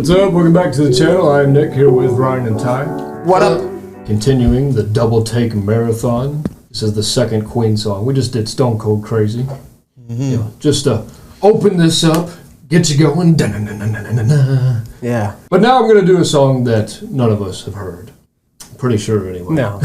What's up? Welcome back to the channel. I'm Nick here with Ryan and Ty. What up? Continuing the double take marathon. This is the second Queen song. We just did Stone Cold Crazy. Just to open this up, get you going. Yeah. But now I'm going to do a song that none of us have heard. Pretty sure anyway. No.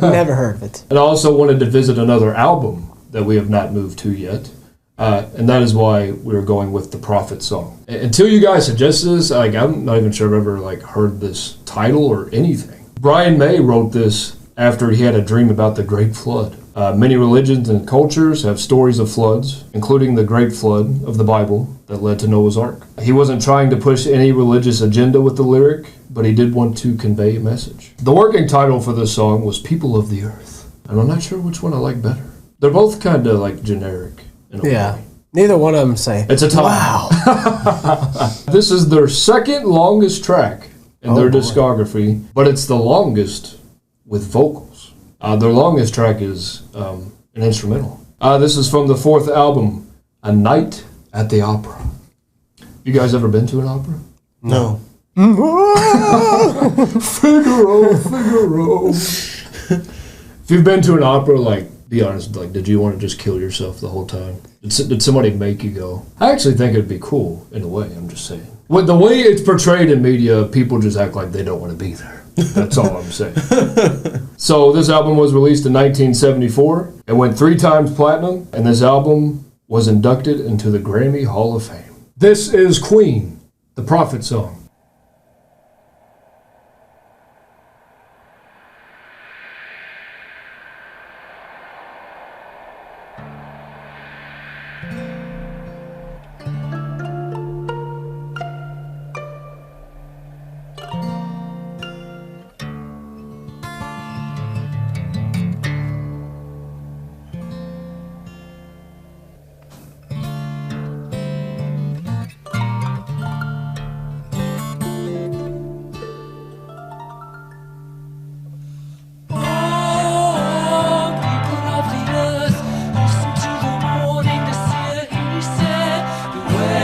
Never heard of it. And I also wanted to visit another album that we have not moved to yet. And that is why we're going with the Prophet song. Until you guys suggested this, I'm not even sure I've ever heard this title or anything. Brian May wrote this after he had a dream about the Great Flood. Many religions and cultures have stories of floods, including the Great Flood of the Bible that led to Noah's Ark. He wasn't trying to push any religious agenda with the lyric, but he did want to convey a message. The working title for this song was People of the Earth, and I'm not sure which one I like better. They're both kind of generic in a way. Neither one of them say, it's a top. Wow. This is their second longest track in their discography, but it's the longest with vocals. Their longest track is an instrumental. This is from the fourth album, A Night at the Opera. You guys ever been to an opera? No. Figaro, Figaro. If you've been to an opera, be honest, did you want to just kill yourself the whole time? Did somebody make you go? I actually think it'd be cool in a way, I'm just saying. With the way it's portrayed in media, people just act like they don't want to be there. That's all I'm saying. So this album was released in 1974. It went 3 times platinum, and this album was inducted into the Grammy Hall of Fame. This is Queen, the Prophet song.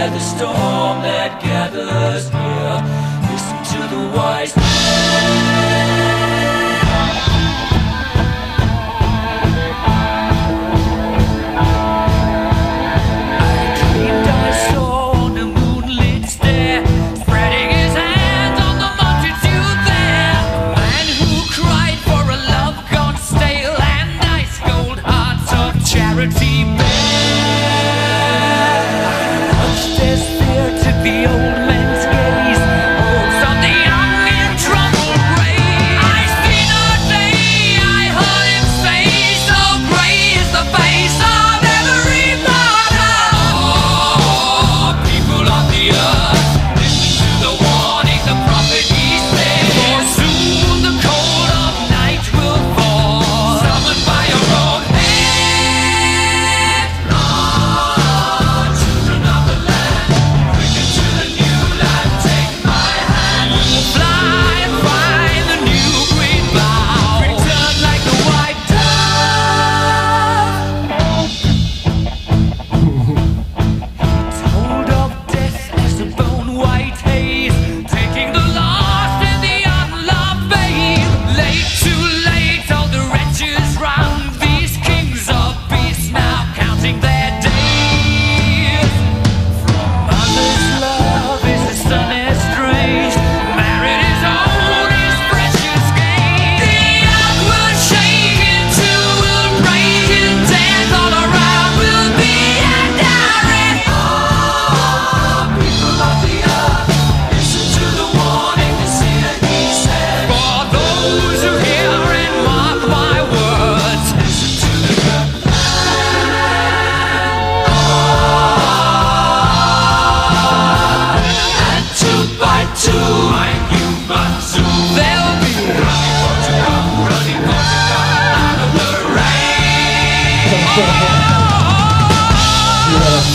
The storm that gathers near, listen to the wise I dreamed I saw on a moonlit stair, spreading his hands on the multitude there, a man who cried for a love gone stale and ice cold hearts of charity bare. The old man's gaze holds on the young and troubled grave. I see no day, I heard him say, so great is the face of every martyr. Oh, people of the earth, listen to the warning the prophet he said. For soon the cold of night will fall, summoned by your own hand. Oh, children of the land,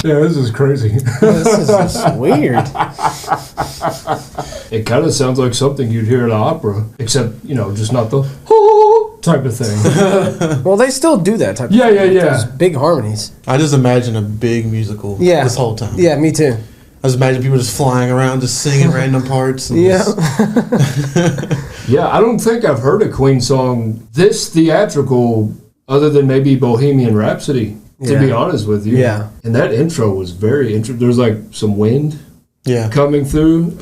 Yeah, this is crazy. This is just weird. It kind of sounds like something you'd hear at an opera, except, just not the type of thing. Well, they still do that type of Yeah, thing. yeah, yeah. Those big harmonies. I just imagine a big musical Yeah. this whole time. Yeah, me too. just imagine people just flying around, just singing random parts. And Yeah. Yeah, I don't think I've heard a Queen song this theatrical other than maybe Bohemian Rhapsody, to be Yeah. honest with you. Yeah. And that intro was very interesting. There was like some wind yeah. coming through.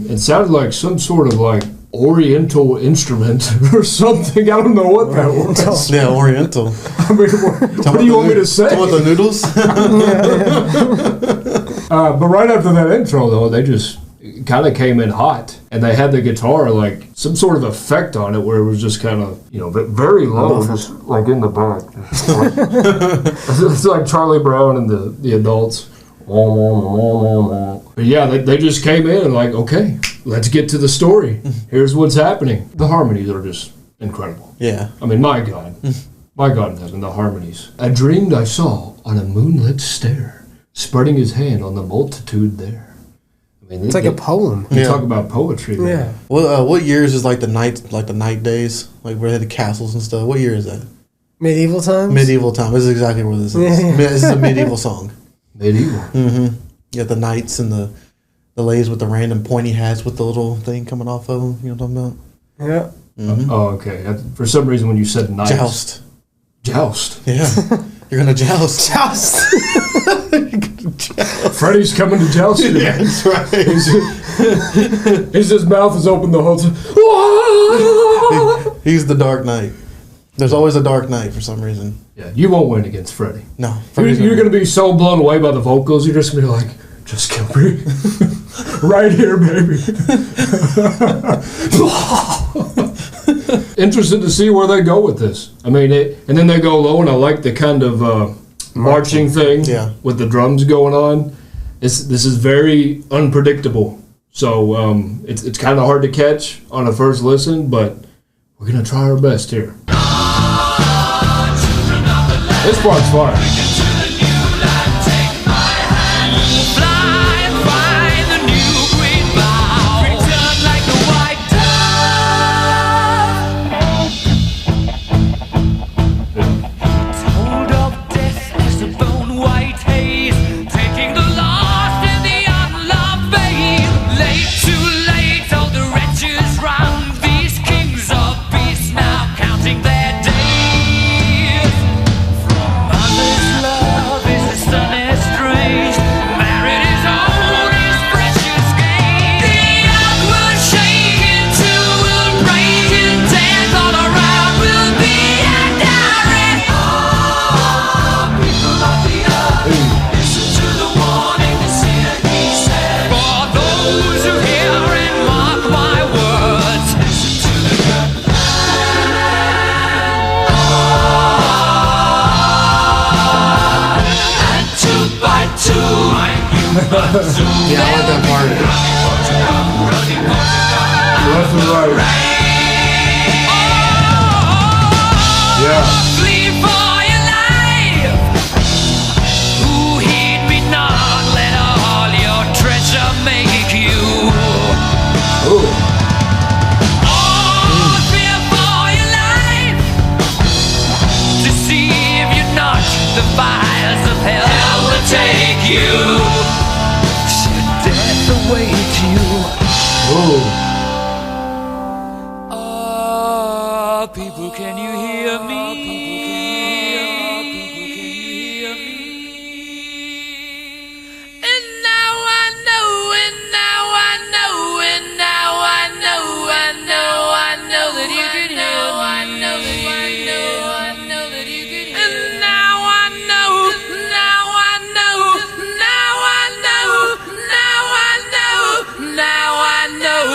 It sounded like some sort of like Oriental instrument or something. I don't know what that was. Yeah, Oriental. I mean, what do you want me to say? What, the noodles? But right after that intro, though, they just kind of came in hot, and they had the guitar like some sort of effect on it where it was just kind of very low, just like in the back. It's like Charlie Brown and the adults. But yeah, they just came in and like, okay, let's get to the story. Here's what's happening. The harmonies are just incredible. Yeah. I mean, my God in heaven, the harmonies. I dreamed I saw on a moonlit stair, spreading his hand on the multitude there. I mean, It's like a poem. You Yeah. talk about poetry, man. Yeah. What years is like the night days, like where they had the castles and stuff? What year is that? Medieval times? Medieval time. This is exactly where this is. Yeah. This is a medieval song. Medieval. You got the knights and the ladies with the random pointy hats with the little thing coming off of them. You know what I'm talking about? Yeah. Oh, okay. For some reason, when you said knights. Joust. Joust. Yeah. You're gonna joust. Joust. Freddy's coming to joust you. Yeah, that's right. His mouth is open the whole time. He's the Dark Knight. There's always a Dark Knight for some reason. Yeah, you won't win against Freddy. No. You're going to be so blown away by the vocals, you're just going to be like, just kill me. Right here, baby. Interested to see where they go with this. I mean, and then they go low, and I like the kind of marching thing with the drums going on. This is very unpredictable. So it's kind of hard to catch on a first listen, but we're going to try our best here. This part's fun. Yeah, I like that part. Left and right. Yeah. Flee for your life. Who heed me not? Let all your treasure make you. Ooh. Oh, fear for your life. Deceive you not. The fires of hell will take you. Should death await you. Ooh. People, can you hear me? And now I know, and now I know, and now I know, I know, I know that you can hear me. I know that you know, I know that you can hear me. And now I know, now I know, now I know, now I know, now I know,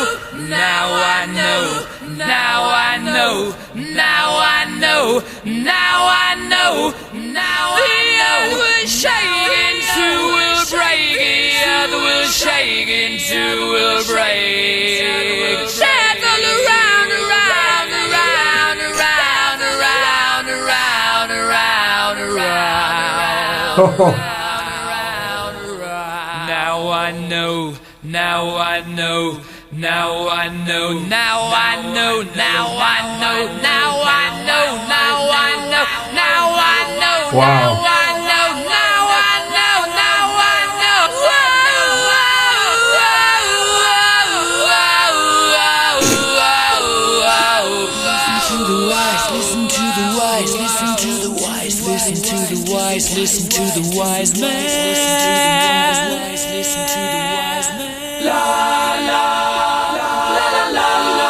now I know, now I know, now I know, now I know, now I know. The earth will shake and two will break. The earth will shake and two will break. Circle around, around, around, around, around, around, around, around. Now I know, now I know. Now I know, now I know, now I know, now I know, now I know, now I know, Wow. now I know, now I know, now I know. to the wise, listen to the wise, listen to the wise, listen to the wise, listen to the wise man. Listen to the wise man. La la la la la la la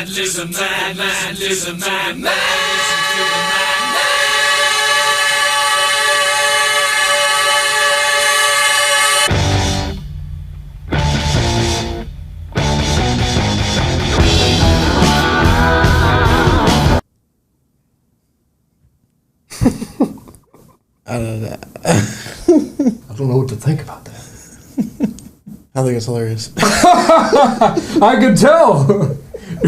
Listen to the man, listen to the man. I don't know. I don't know what to think about that. I think it's hilarious. I could tell.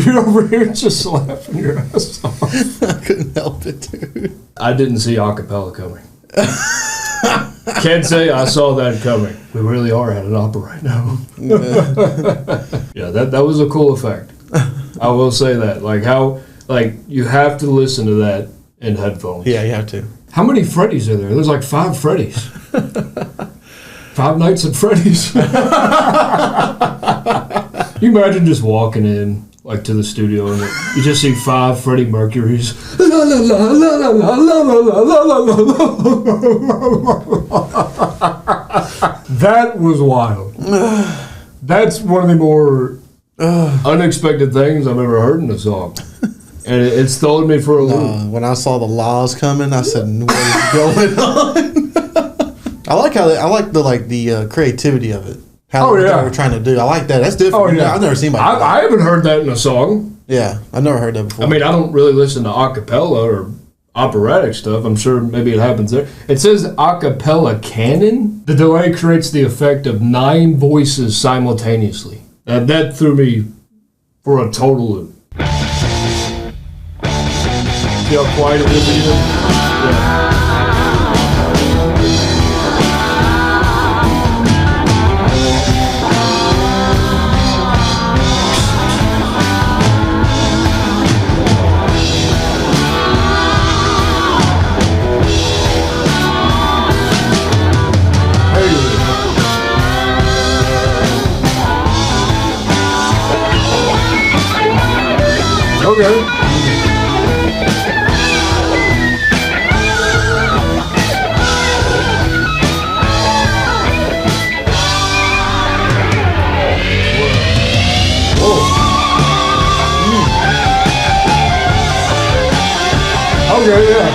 You're over here just laughing your ass off. I couldn't help it, dude. I didn't see acapella coming. Can't say I saw that coming. We really are at an opera right now. Yeah, that was a cool effect. I will say that. Like you have to listen to that in headphones. Yeah, you have to. How many Freddies are there? There's like 5 Freddies. 5 Nights at Freddy's. You imagine just walking in like to the studio and you just see 5 Freddie Mercurys. La, la, la, la, la, la, la, la, la, la, la. That was wild. That's one of the more unexpected things I've ever heard in a song. And it's thrown me for a loop. When I saw the laws coming, I said, "What is going on?" I like the creativity of it. How they were trying to do. I like that. That's different. Oh, yeah. I've never seen I haven't heard that in a song. Yeah, I've never heard that before. I mean, I don't really listen to a cappella or operatic stuff. I'm sure maybe it happens there. It says a cappella canon. The delay creates the effect of 9 voices simultaneously. That threw me for a total loop. See how quiet it is even? Yeah. Okay. Okay, yeah.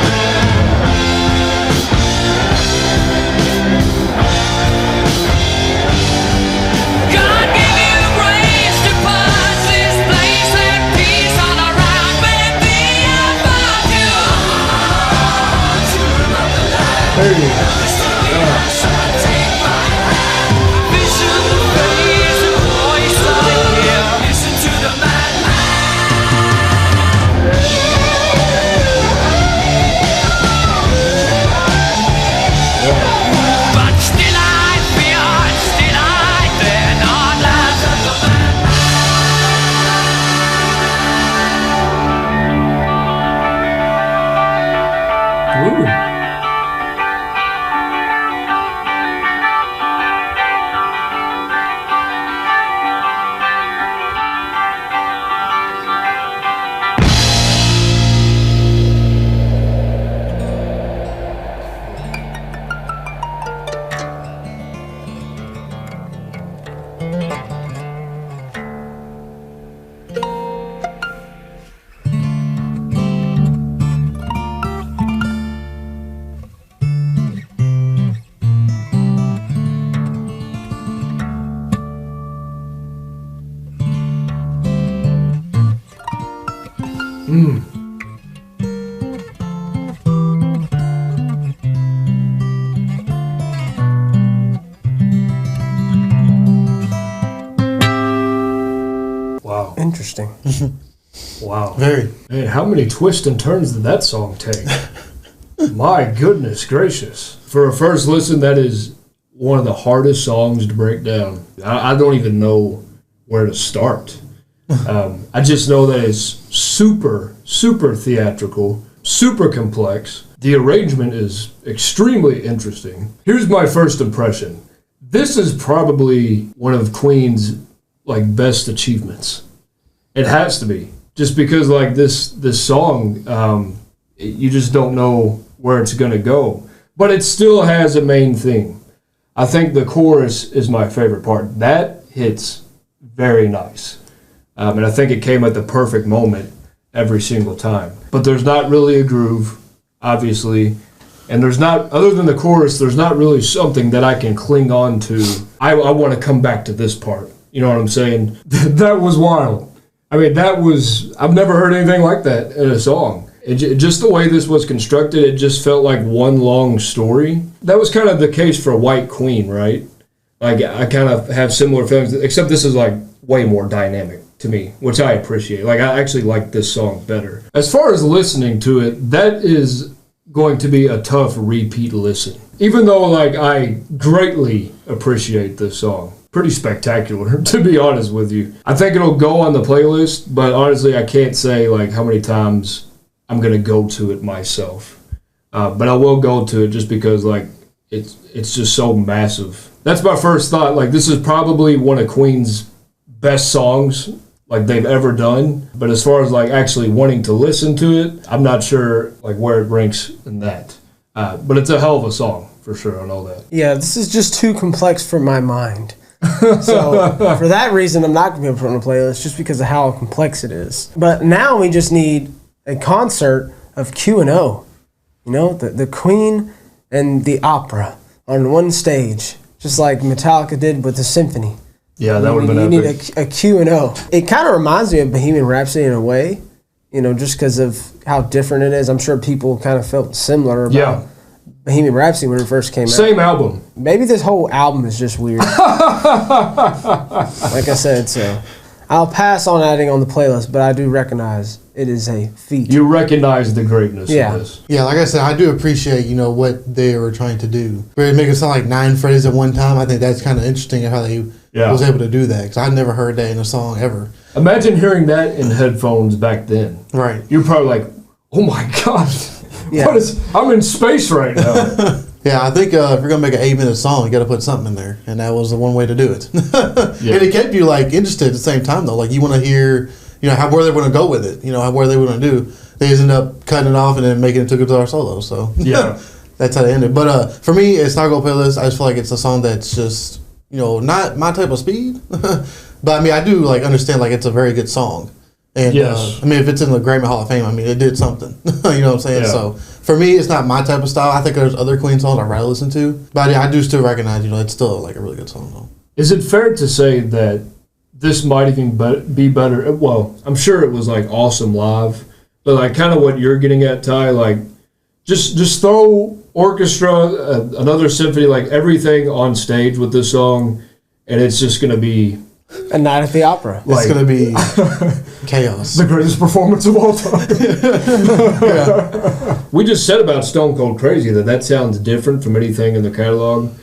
God give you grace to pass this place and peace all around me. Be about you. There you go. Vision, face, and voice I hear. Listen to the madman. Wow. Interesting. Wow. Very. Man, how many twists and turns did that song take? My goodness gracious. For a first listen, that is one of the hardest songs to break down. I don't even know where to start. I just know that it's super, super theatrical, super complex. The arrangement is extremely interesting. Here's my first impression. This is probably one of Queen's like best achievements. It has to be. Just because like this song, you just don't know where it's gonna go. But it still has a main theme. I think the chorus is my favorite part. That hits very nice. And I think it came at the perfect moment every single time. But there's not really a groove, obviously. And there's not, other than the chorus, there's not really something that I can cling on to. I want to come back to this part. You know what I'm saying? That was wild. I mean, I've never heard anything like that in a song. Just the way this was constructed, it just felt like one long story. That was kind of the case for White Queen, right? Like, I kind of have similar feelings, except this is like way more dynamic to me, which I appreciate. Like, I actually like this song better. As far as listening to it, that is going to be a tough repeat listen. Even though, like, I greatly appreciate this song. Pretty spectacular, to be honest with you. I think it'll go on the playlist, but honestly, I can't say, like, how many times I'm going to go to it myself. But I will go to it just because, like, it's just so massive. That's my first thought. Like, this is probably one of Queen's best songs, like, they've ever done. But as far as, like, actually wanting to listen to it, I'm not sure, like, where it ranks in that. But it's a hell of a song, for sure. I know that. Yeah, this is just too complex for my mind. So for that reason, I'm not going to be able to put it on the playlist just because of how complex it is. But now we just need a concert of Q&O. You know, the Queen and the opera on one stage, just like Metallica did with the symphony. Yeah, that would have been epic. You need a Q&O. It kind of reminds me of Bohemian Rhapsody in a way, you know, just because of how different it is. I'm sure people kind of felt similar about Bohemian Rhapsody when it first came out. Same album. Maybe this whole album is just weird. Like I said, so I'll pass on adding on the playlist, but I do recognize it is a feat. You recognize the greatness of this. Yeah, like I said, I do appreciate, you know, what they were trying to do. But it make it sound like 9 phrases at one time. I think that's kind of interesting how they was able to do that, because I've never heard that in a song ever. Imagine hearing that in headphones back then. Right. You're probably like, oh my God. Yeah. I'm in space right now. Yeah, I think if you're going to make an 8-minute song, you got to put something in there. And that was the one way to do it. And it kept you, like, interested at the same time, though. Like, you want to hear, you know, where they're going to go with it. You know, where they were going to do. They just ended up cutting it off and then making it to guitar solo. So, yeah. That's how they ended. But for me, it's not going to playlist. I just feel like it's a song that's just, you know, not my type of speed. But, I mean, I do, like, understand, like, it's a very good song. And, I mean, if it's in the Grammy Hall of Fame, I mean, it did something. You know what I'm saying? Yeah. So, for me, it's not my type of style. I think there's other Queen songs I'd rather listen to. But yeah, I do still recognize, you know, it's still, like, a really good song, though. Is it fair to say that this might even be better? Well, I'm sure it was, like, awesome live. But, like, kind of what you're getting at, Ty, like, just throw orchestra, another symphony, like, everything on stage with this song, and it's just going to be... A night at the opera. It's going to be chaos. The greatest performance of all time. We just said about Stone Cold Crazy that sounds different from anything in the catalog.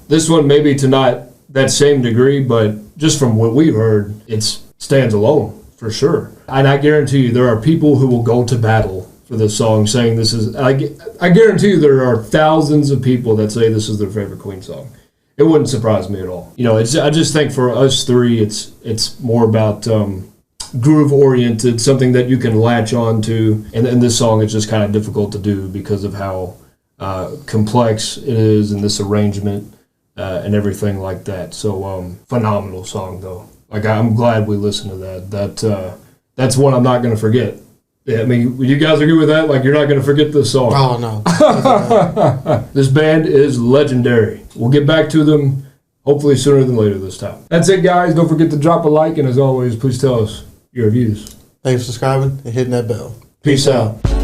This one, maybe to not that same degree, but just from what we've heard, it stands alone, for sure. And I guarantee you there are people who will go to battle for this song saying this is... I guarantee you there are thousands of people that say this is their favorite Queen song. It wouldn't surprise me at all. You know, I just think for us three, it's more about groove oriented, something that you can latch on to. And this song is just kind of difficult to do because of how complex it is in this arrangement and everything like that. So phenomenal song though. Like I'm glad we listened to that. That's one I'm not going to forget. Yeah, I mean, you guys agree with that? Like, you're not going to forget this song. Oh, no. This band is legendary. We'll get back to them hopefully sooner than later this time. That's it, guys. Don't forget to drop a like, and as always, please tell us your reviews. Thanks for subscribing and hitting that bell. Peace out.